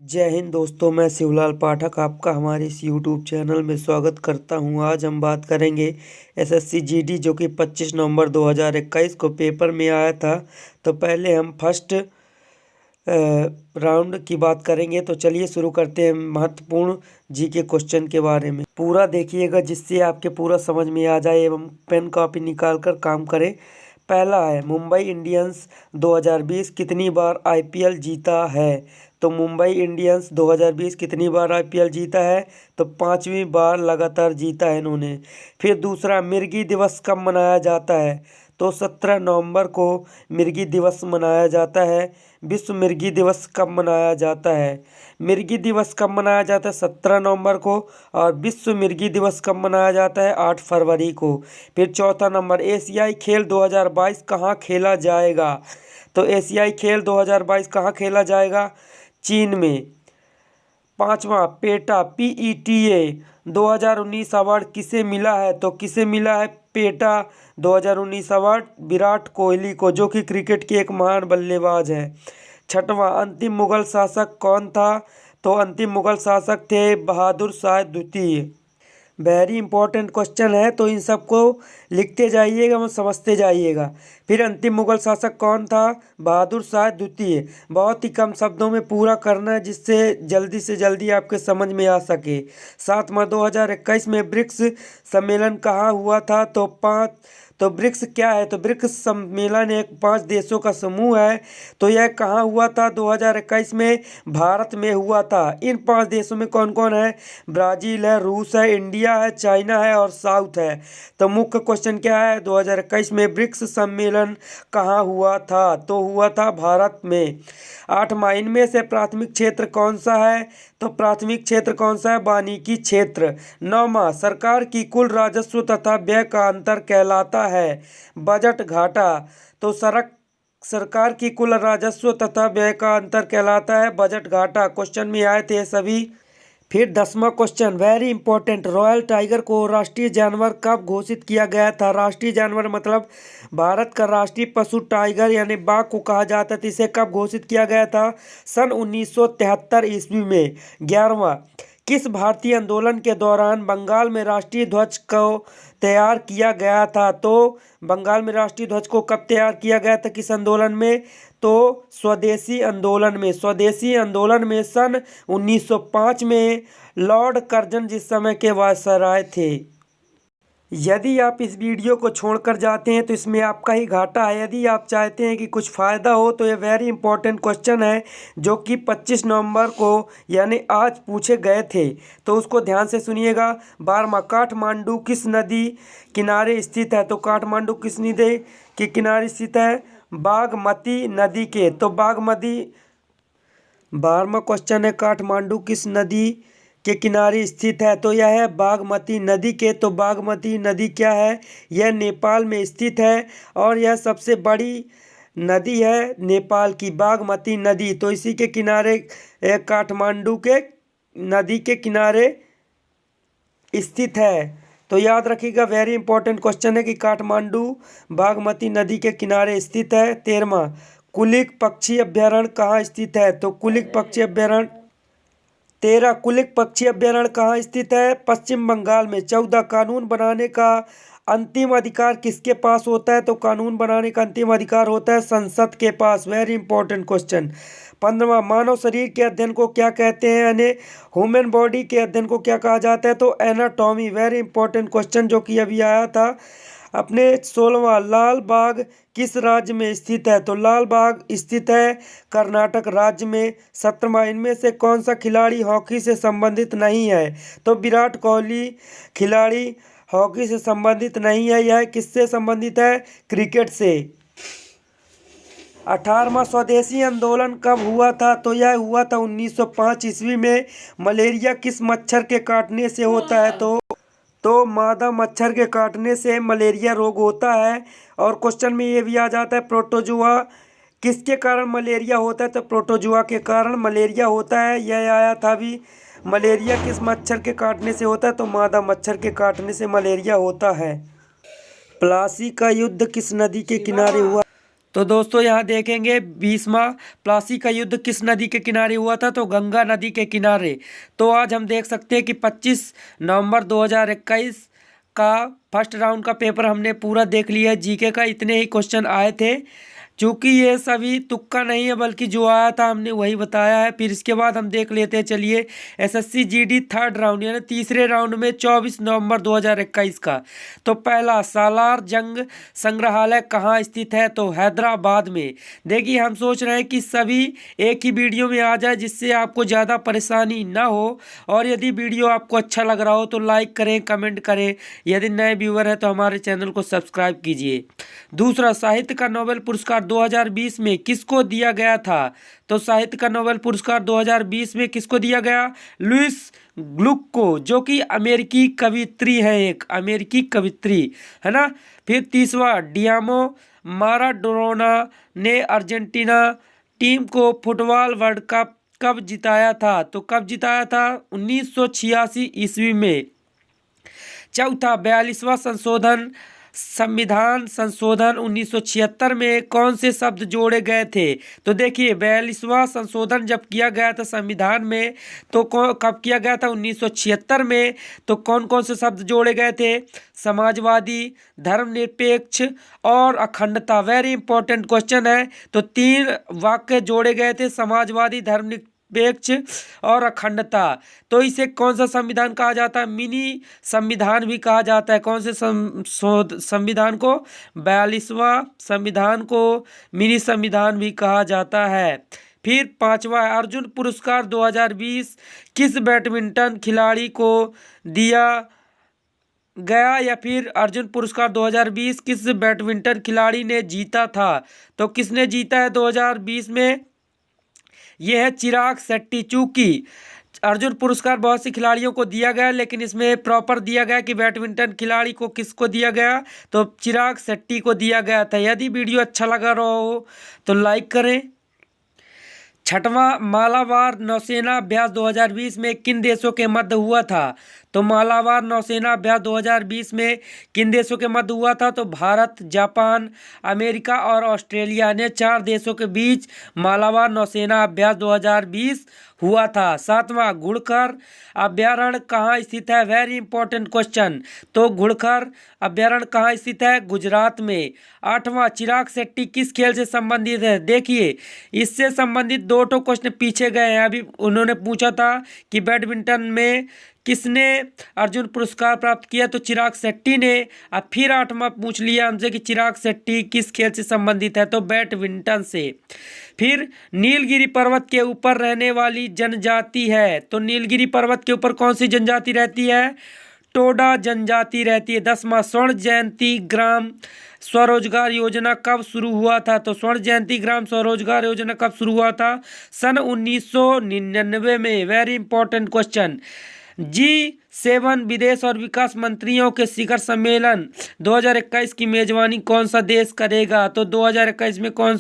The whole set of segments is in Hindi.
जय हिंद दोस्तों, मैं शिवलाल पाठक आपका हमारे इस यूट्यूब चैनल में स्वागत करता हूं। आज हम बात करेंगे एसएससी जीडी जो कि 25 नवंबर 2021 को पेपर में आया था। तो पहले हम फर्स्ट राउंड की बात करेंगे। तो चलिए शुरू करते हैं महत्वपूर्ण जी के क्वेश्चन के बारे में। पूरा देखिएगा जिससे आपके पूरा समझ में आ जाए एवं पेन कॉपी निकाल कर काम करें। पहला है, मुंबई इंडियंस 2020 कितनी बार आईपीएल जीता है? तो मुंबई इंडियंस 2020 कितनी बार आईपीएल जीता है? तो 5वीं बार लगातार जीता है इन्होंने। फिर दूसरा, मिर्गी दिवस कब मनाया जाता है? तो 17 नवंबर को मिर्गी दिवस मनाया जाता है। विश्व मिर्गी दिवस कब मनाया जाता है? मिर्गी दिवस कब मनाया जाता है? 17 नवंबर को। और विश्व मिर्गी दिवस कब मनाया जाता है? 8 फरवरी को। फिर चौथा नंबर, एशियाई खेल 2022 कहाँ खेला जाएगा? तो एशियाई खेल 2022 कहाँ खेला जाएगा? चीन में। पांचवा, पेटा PETA 2019 अवार्ड किसे मिला है? तो किसे मिला है पेटा 2019 अवार्ड? विराट कोहली को, जो कि क्रिकेट के एक महान बल्लेबाज हैं। छठवां, अंतिम मुगल शासक कौन था? तो अंतिम मुगल शासक थे बहादुर शाह द्वितीय। वेरी इंपॉर्टेंट क्वेश्चन है, तो इन सबको लिखते जाइएगा और समझते जाइएगा। फिर अंतिम मुगल शासक कौन था? बहादुर शाह द्वितीय। बहुत ही कम शब्दों में पूरा करना है जिससे जल्दी से जल्दी आपके समझ में आ सके। सातवां, 2021 में ब्रिक्स सम्मेलन कहाँ हुआ था? तो ब्रिक्स क्या है? तो ब्रिक्स सम्मेलन एक 5 देशों का समूह है। तो यह कहाँ हुआ था? 2021 में भारत में हुआ था। इन 5 देशों में कौन कौन है? ब्राज़ील है, रूस है, इंडिया है, चाइना है और साउथ है। तो मुख्य क्वेश्चन क्या है? 2021 में ब्रिक्स सम्मेलन कहाँ हुआ था? तो हुआ था भारत में। 8वां, इनमें से प्राथमिक क्षेत्र कौन सा है? तो प्राथमिक क्षेत्र कौन सा है? वानिकी क्षेत्र। 9वां, सरकार की कुल राजस्व तथा व्यय का अंतर कहलाता है बजट घाटा। तो सरकार की कुल राजस्व तथा व्यय का अंतर कहलाता है बजट घाटा। क्वेश्चन में आए थे सभी। फिर 10वां question, very important, royal tiger को राष्ट्रीय जानवर कब घोषित किया गया था? राष्ट्रीय जानवर मतलब भारत का राष्ट्रीय पशु टाइगर यानी बाघ को कहा जाता है। इसे कब घोषित किया गया था? सन 1973 ईस्वी में। 11वां, किस भारतीय आंदोलन के दौरान बंगाल में राष्ट्रीय ध्वज को तैयार किया गया था? तो बंगाल में राष्ट्रीय ध्वज को कब तैयार किया गया था? किस आंदोलन में? तो स्वदेशी आंदोलन में। स्वदेशी आंदोलन में सन 1905 में लॉर्ड कर्जन जिस समय के वायसराय थे। यदि आप इस वीडियो को छोड़कर जाते हैं तो इसमें आपका ही घाटा है। यदि आप चाहते हैं कि कुछ फ़ायदा हो तो ये वेरी इंपॉर्टेंट क्वेश्चन है जो कि 25 नवंबर को यानी आज पूछे गए थे, तो उसको ध्यान से सुनिएगा। 12वां, काठमांडू किस नदी किनारे स्थित है? तो काठमांडू किस नदी के किनारे स्थित है? बागमती नदी के। तो बागमती 12वां क्वेश्चन है, काठमांडू किस नदी के किनारे स्थित है? तो यह है बागमती नदी के। तो बागमती नदी क्या है? यह नेपाल में स्थित है और यह सबसे बड़ी नदी है नेपाल की, बागमती नदी। तो इसी के किनारे काठमांडू के नदी के किनारे स्थित है। तो याद रखिएगा, वेरी इंपॉर्टेंट क्वेश्चन है कि काठमांडू बागमती नदी के किनारे स्थित है। 13वां, कुलिक पक्षी अभ्यारण्य कहाँ स्थित है? तो कुलिक पक्षी अभ्यारण्य 13 कुलिक पक्षी अभ्यारण्य कहाँ स्थित है? पश्चिम बंगाल में। 14, कानून बनाने का अंतिम अधिकार किसके पास होता है? तो कानून बनाने का अंतिम अधिकार होता है संसद के पास। Very important question. 15वां, मानव शरीर के अध्ययन को क्या कहते हैं? यानी ह्यूमन बॉडी के अध्ययन को क्या कहा जाता है? तो एनाटॉमी। वेरी इंपॉर्टेंट क्वेश्चन जो कि अभी आया था। अपने 16वां, लाल बाग किस राज्य में स्थित है? तो लाल बाग स्थित है कर्नाटक राज्य में। 17वां, इनमें से कौन सा खिलाड़ी हॉकी से संबंधित नहीं है? तो विराट कोहली खिलाड़ी हॉकी से संबंधित नहीं है। यह किससे संबंधित है? क्रिकेट से। 18वां, स्वदेशी आंदोलन कब हुआ था? तो यह हुआ था 1905 ईस्वी में। मलेरिया किस मच्छर के काटने से होता है? तो मादा मच्छर के काटने से मलेरिया रोग होता है। और क्वेश्चन में ये भी आ जाता है, प्रोटोजुआ किसके कारण मलेरिया होता है? तो प्रोटोजुआ के कारण मलेरिया होता है। यह आया था भी, मलेरिया किस मच्छर के काटने से होता है? तो मादा मच्छर के काटने से मलेरिया होता है। प्लासी का युद्ध किस नदी के किनारे हुआ? तो दोस्तों यहाँ देखेंगे 20वां प्लासी का युद्ध किस नदी के किनारे हुआ था, तो गंगा नदी के किनारे। तो आज हम देख सकते हैं कि 25 नवंबर 2021 का फर्स्ट राउंड का पेपर हमने पूरा देख लिया है। जीके का इतने ही क्वेश्चन आए थे, चूँकि ये सभी तुक्का नहीं है बल्कि जो आया था हमने वही बताया है। फिर इसके बाद हम देख लेते हैं, चलिए एसएससी जीडी थर्ड राउंड यानी तीसरे राउंड में 24 नवंबर 2021 का। तो पहला, सालार जंग संग्रहालय कहाँ स्थित है, तो हैदराबाद में। देखिए हम सोच रहे हैं कि सभी एक ही वीडियो में आ जाए जिससे आपको ज़्यादा परेशानी ना हो। और यदि वीडियो आपको अच्छा लग रहा हो तो लाइक करें, कमेंट करें। यदि नए व्यूअर हैं तो हमारे चैनल को सब्सक्राइब कीजिए। दूसरा, साहित्य का नोबेल पुरस्कार 2020 में किसको दिया गया था, तो साहित्य का नोबेल पुरस्कार 2020 में किसको दिया गया, लुइस ग्लुक को, जो कि अमेरिकी कवित्री है, एक अमेरिकी कवित्री है ना। फिर तीसरा, डियागो माराडोना ने अर्जेंटीना टीम को फुटबॉल वर्ल्ड कप कब जिताया था, तो कब जिताया था, 1986 ईस्वी में। चौथा, 42वां संविधान संशोधन 1976 में कौन से शब्द जोड़े गए थे, तो देखिए 42वां संशोधन जब किया गया था संविधान में तो कब किया गया था, 1976 में। तो कौन कौन से शब्द जोड़े गए थे, समाजवादी, धर्मनिरपेक्ष और अखंडता। वेरी इंपॉर्टेंट क्वेश्चन है। तो 3 वाक्य जोड़े गए थे, समाजवादी, धर्मनिरपेक्ष और अखंडता। तो इसे कौन सा संविधान कहा जाता है, मिनी संविधान भी कहा जाता है। कौन से संविधान को, 42वां संविधान को मिनी संविधान भी कहा जाता है। फिर पांचवा, अर्जुन पुरस्कार 2020 किस बैडमिंटन खिलाड़ी को दिया गया, या फिर अर्जुन पुरस्कार 2020 किस बैडमिंटन खिलाड़ी ने जीता था, तो किसने जीता है 2020 में, यह है चिराग शेट्टी। चूंकि अर्जुन पुरस्कार बहुत सी खिलाड़ियों को दिया गया लेकिन इसमें प्रॉपर दिया गया कि बैडमिंटन खिलाड़ी को किसको दिया गया, तो चिराग शेट्टी को दिया गया था। यदि वीडियो अच्छा लगा रहा हो तो लाइक करें। छठवां, मालाबार नौसेना अभ्यास 2020 में किन देशों के मध्य हुआ था, तो मालाबार नौसेना अभ्यास 2020 में किन देशों के मध्य हुआ था, तो भारत, जापान, अमेरिका और ऑस्ट्रेलिया ने 4 देशों के बीच मालाबार नौसेना अभ्यास 2020 हुआ था। सातवां, घुड़खर अभ्यारण्य कहाँ स्थित है, वेरी इंपॉर्टेंट क्वेश्चन। तो घुड़खर अभ्यारण्य कहाँ स्थित है, गुजरात में। आठवां, चिराग शेट्टी किस खेल से संबंधित है, देखिए इससे संबंधित 2 क्वेश्चन पीछे गए हैं। अभी उन्होंने पूछा था कि बैडमिंटन में किसने अर्जुन पुरस्कार प्राप्त किया, तो चिराग शेट्टी ने। अब फिर 8वां पूछ लिया हमसे कि चिराग शेट्टी किस खेल से संबंधित है, तो बैडमिंटन से। फिर नीलगिरी पर्वत के ऊपर रहने वाली जनजाति है, तो नीलगिरी पर्वत के ऊपर कौन सी जनजाति रहती है, टोडा जनजाति रहती है। 10वां, स्वर्ण जयंती ग्राम स्वरोजगार योजना कब शुरू हुआ था, तो स्वर्ण जयंती ग्राम स्वरोजगार योजना कब शुरू हुआ था, सन 1999 में। Very important question. G7 विदेश और विकास मंत्रियों के शिखर सम्मेलन 2021 की मेजबानी कौन सा देश करेगा, तो 2021 में कौन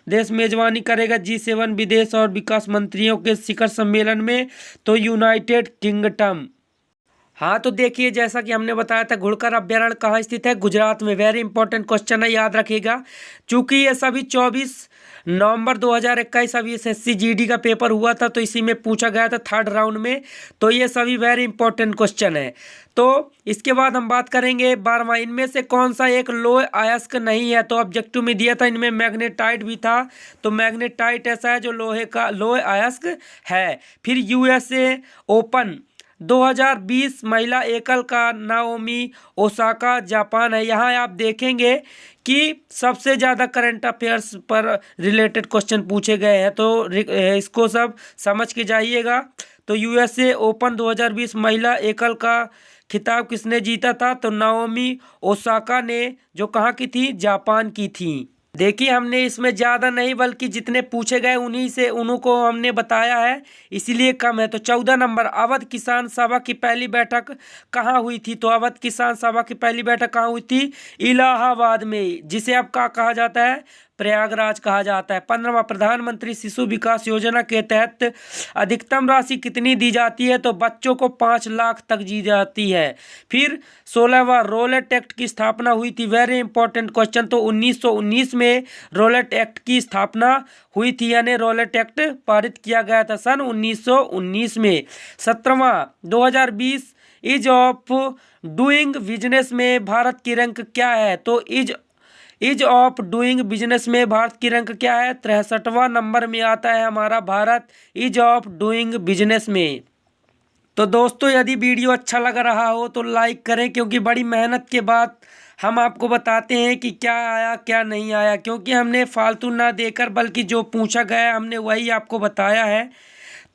देश मेजबानी करेगा G7 विदेश और विकास मंत्रियों के शिखर सम्मेलन में, तो यूनाइटेड किंगडम। हाँ तो देखिए जैसा कि हमने बताया था, घुड़खर अभ्यारण्य कहाँ स्थित है, गुजरात में। वेरी इंपॉर्टेंट क्वेश्चन है, याद रखिएगा। चूंकि ये सभी 24 नवंबर 2021 अभी एसएससी जीडी का पेपर हुआ था तो इसी में पूछा गया था थर्ड राउंड में। तो ये सभी वेरी इंपॉर्टेंट क्वेश्चन है। तो इसके बाद हम बात करेंगे 12वां, इनमें से कौन सा एक लोह अयस्क नहीं है, तो ऑब्जेक्टिव में दिया था इनमें मैग्नेटाइट भी था। तो मैग्नेटाइट ऐसा है जो लोहे का लोह अयस्क है। फिर यूएसए ओपन 2020 महिला एकल का नाओमी ओसाका जापान है। यहाँ आप देखेंगे कि सबसे ज़्यादा करंट अफेयर्स पर रिलेटेड क्वेश्चन पूछे गए हैं, तो इसको सब समझ के जाइएगा। तो यूएसए ओपन 2020 महिला एकल का खिताब किसने जीता था, तो नाओमी ओसाका ने, जो कहाँ की थी, जापान की थी। देखिए हमने इसमें ज़्यादा नहीं बल्कि जितने पूछे गए उन्हीं को हमने बताया है, इसीलिए कम है। तो 14 नंबर, अवध किसान सभा की पहली बैठक कहाँ हुई थी, तो अवध किसान सभा की पहली बैठक कहाँ हुई थी, इलाहाबाद में, जिसे अब क्या कहा जाता है, प्रयागराज कहा जाता है। 15वां, प्रधानमंत्री शिशु विकास योजना के तहत अधिकतम राशि कितनी दी जाती है? तो बच्चों को 5 लाख तक दी जाती है। फिर 16वां, रोलेट एक्ट की स्थापना हुई थी। Very important question. तो 1919 में रोलेट एक्ट की स्थापना हुई थी, यानी रोलेट एक्ट पारित किया गया था सन 1919 में। 17वां, 2020 ईज ऑफ डूइंग बिजनेस में भारत की रैंक क्या है? तो ईज ऑफ डूइंग बिजनेस में भारत की रैंक क्या है? 63वां नंबर में आता है हमारा Bharat ease of doing business में। तो दोस्तों, यदि वीडियो अच्छा लग रहा हो तो लाइक करें, क्योंकि बड़ी मेहनत के बाद हम आपको बताते हैं कि क्या आया क्या नहीं आया, क्योंकि हमने फालतू ना देकर बल्कि जो पूछा गया हमने वही आपको बताया है।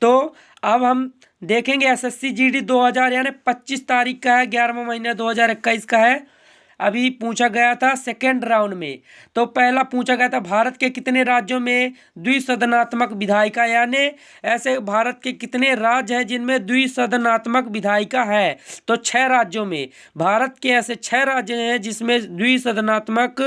तो अब हम देखेंगे एसएससी जीडी 2000 यानी 25 तारीख का है, 11वां महीना 2021 का है। अभी पूछा गया था सेकेंड राउंड में। तो पहला पूछा गया था भारत के कितने राज्यों में द्विसदनात्मक विधायिका, यानी ऐसे भारत के कितने राज्य हैं जिनमें द्विसदनात्मक विधायिका है? तो 6 राज्यों में। भारत के ऐसे 6 राज्य हैं जिसमें द्विसदनात्मक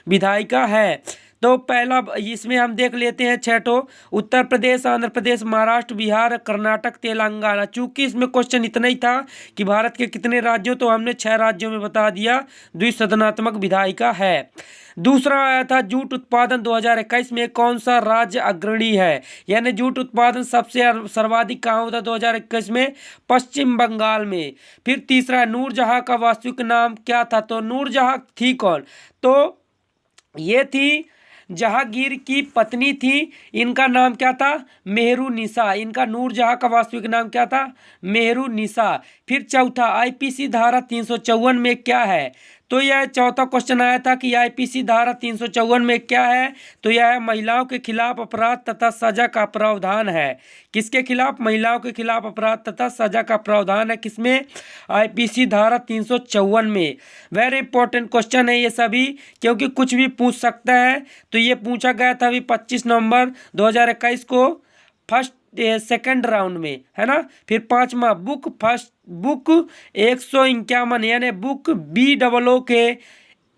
विधायिका है। तो पहला इसमें हम देख लेते हैं 6 ठो। उत्तर प्रदेश, आंध्र प्रदेश, महाराष्ट्र, बिहार, कर्नाटक, तेलंगाना। चूंकि इसमें क्वेश्चन इतना ही था कि भारत के कितने राज्यों, तो हमने 6 राज्यों में बता दिया द्विसदनात्मक विधायिका है। दूसरा आया था जूट उत्पादन 2021 में कौन सा राज्य अग्रणी है, यानी जूट उत्पादन सबसे सर्वाधिक कहाँ होता है 2021 में? पश्चिम बंगाल में। फिर तीसरा, नूरजहां का वास्तविक नाम क्या था? तो नूरजहां थी कौन? तो ये थी जहांगीर की पत्नी थी। इनका नाम क्या था? मेहरुनिसा। इनका नूरजहां का वास्तविक नाम क्या था? मेहरुनिसा। फिर चौथा, आईपीसी धारा 354 में क्या है? तो यह चौथा क्वेश्चन आया था कि आईपीसी धारा 354 में क्या है? तो यह है महिलाओं के खिलाफ अपराध तथा सजा का प्रावधान है। किसके खिलाफ? महिलाओं के खिलाफ अपराध तथा सजा का प्रावधान है। किसमें? आईपीसी धारा 354 में। वेरी इंपॉर्टेंट क्वेश्चन है ये सभी, क्योंकि कुछ भी पूछ सकता है। तो ये पूछा गया था अभी 25 नवंबर 2021 को फर्स्ट सेकंड राउंड में, है ना। फिर 5वां, बुक 151 यानी बुक BOO के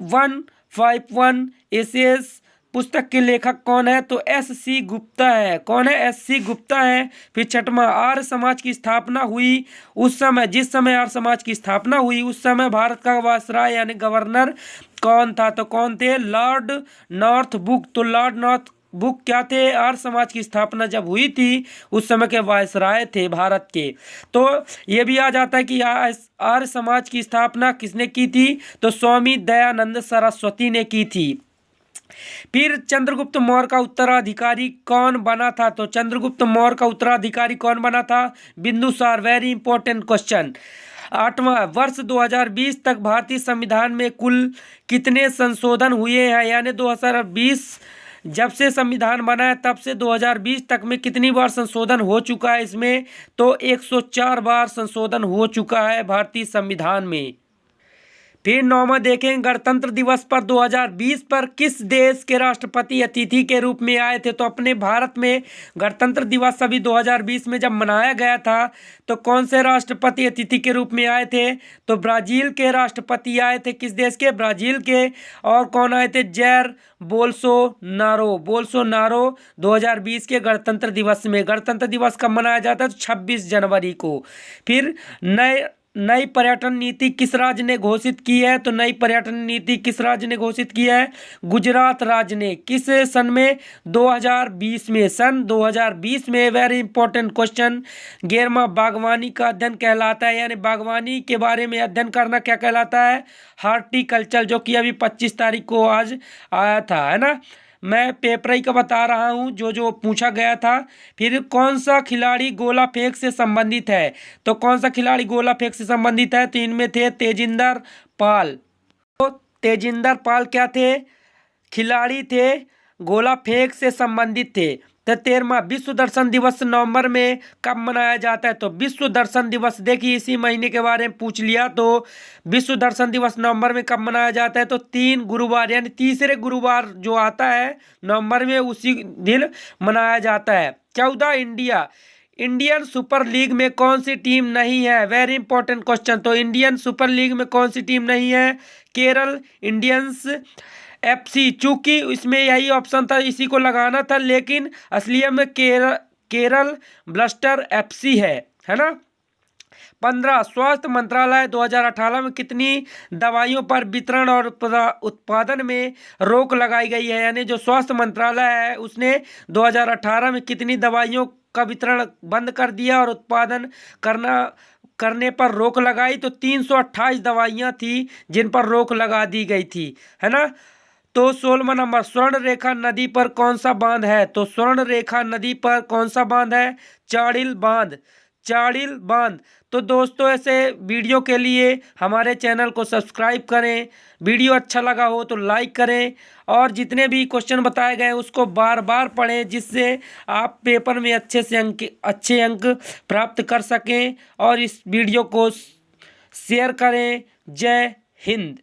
151 एसेस पुस्तक के लेखक कौन है? तो SC गुप्ता है। कौन है? SC गुप्ता है। फिर 6वां, आर्य समाज की स्थापना हुई उस समय, जिस समय आर्य समाज की स्थापना हुई उस समय भारत का वायसराय यानी गवर्नर कौन था? तो कौन थे? Lord north book. तो लॉर्ड नॉर्थ बुक क्या थे? आर्य समाज की स्थापना जब हुई थी उस समय के वायसराय थे भारत के। तो ये भी आ जाता है कि आर्य समाज की स्थापना किसने की थी? तो स्वामी दयानंद सरस्वती ने की थी। फिर चंद्रगुप्त मौर्य का उत्तराधिकारी कौन बना था? तो चंद्रगुप्त मौर्य का उत्तराधिकारी कौन बना था? बिंदुसार। Very important question. 8वां, वर्ष 2020 तक भारतीय संविधान में कुल कितने संशोधन हुए हैं, यानी 2020 जब से संविधान बना है तब से 2020 तक में कितनी बार संशोधन हो चुका है इसमें? तो 104 बार संशोधन हो चुका है भारतीय संविधान में। फिर 9वां देखें, गणतंत्र दिवस पर 2020 पर किस देश के राष्ट्रपति अतिथि के रूप में आए थे? तो अपने भारत में गणतंत्र दिवस अभी 2020 में जब मनाया गया था तो कौन से राष्ट्रपति अतिथि के रूप में आए थे? तो ब्राजील के राष्ट्रपति आए थे। किस देश के? ब्राजील के। और कौन आए थे? जैर बोल्सोनारो 2020 के गणतंत्र दिवस में। गणतंत्र दिवस कब मनाया जाता है? तो 26 जनवरी को। फिर नई पर्यटन नीति किस राज्य ने घोषित की है? तो नई पर्यटन नीति किस राज्य ने घोषित की है? गुजरात राज्य ने। किस सन में? 2020 में। सन 2020 में। Very important question. 11वां, बागवानी का अध्ययन कहलाता है, यानी बागवानी के बारे में अध्ययन करना क्या कहलाता है? हॉर्टिकल्चर, जो कि अभी 25 तारीख को आज आया था, है ना। मैं पेपर ही का बता रहा हूँ जो जो पूछा गया था। फिर कौन सा खिलाड़ी गोला फेंक से संबंधित है? तो कौन सा खिलाड़ी गोला फेंक से संबंधित है? तो इनमें थे तेजिंदर पाल। तो तेजिंदर पाल क्या थे? खिलाड़ी थे, गोला फेंक से संबंधित थे। तो 13वां, विश्व दर्शन दिवस नवंबर में कब मनाया जाता है? तो विश्व दर्शन दिवस, देखिए इसी महीने के बारे में पूछ लिया। तो विश्व दर्शन दिवस नवंबर में कब मनाया जाता है? तो 3 गुरुवार यानी तीसरे गुरुवार जो आता है नवंबर में उसी दिन मनाया जाता है। 14, इंडियन सुपर लीग में कौन सी टीम नहीं है? Very important question. तो इंडियन सुपर लीग में कौन सी टीम नहीं है? केरल इंडियंस, FC, चूंकि इसमें यही ऑप्शन था, इसी को लगाना था, लेकिन असलियत में केरल ब्लस्टर FC है ना। 15 स्वास्थ्य मंत्रालय 2018 में कितनी दवाइयों पर वितरण और उत्पादन में रोक लगाई गई है, यानी जो स्वास्थ्य मंत्रालय है उसने 2018 में कितनी दवाइयों का वितरण बंद कर दिया और उत्पादन करने पर रोक लगाई, तो 328 दवाइयां थी जिन पर रोक लगा दी गई थी, है ना। तो 16वां नंबर, स्वर्ण रेखा नदी पर कौन सा बांध है, तो स्वर्ण रेखा नदी पर कौन सा बांध है, चाड़िल बांध, चाड़िल बांध। तो दोस्तों ऐसे वीडियो के लिए हमारे चैनल को सब्सक्राइब करें, वीडियो अच्छा लगा हो तो लाइक करें, और जितने भी क्वेश्चन बताए गए उसको बार बार पढ़ें, जिससे आप पेपर में अच्छे अंक प्राप्त कर सकें, और इस वीडियो को शेयर करें। जय हिंद।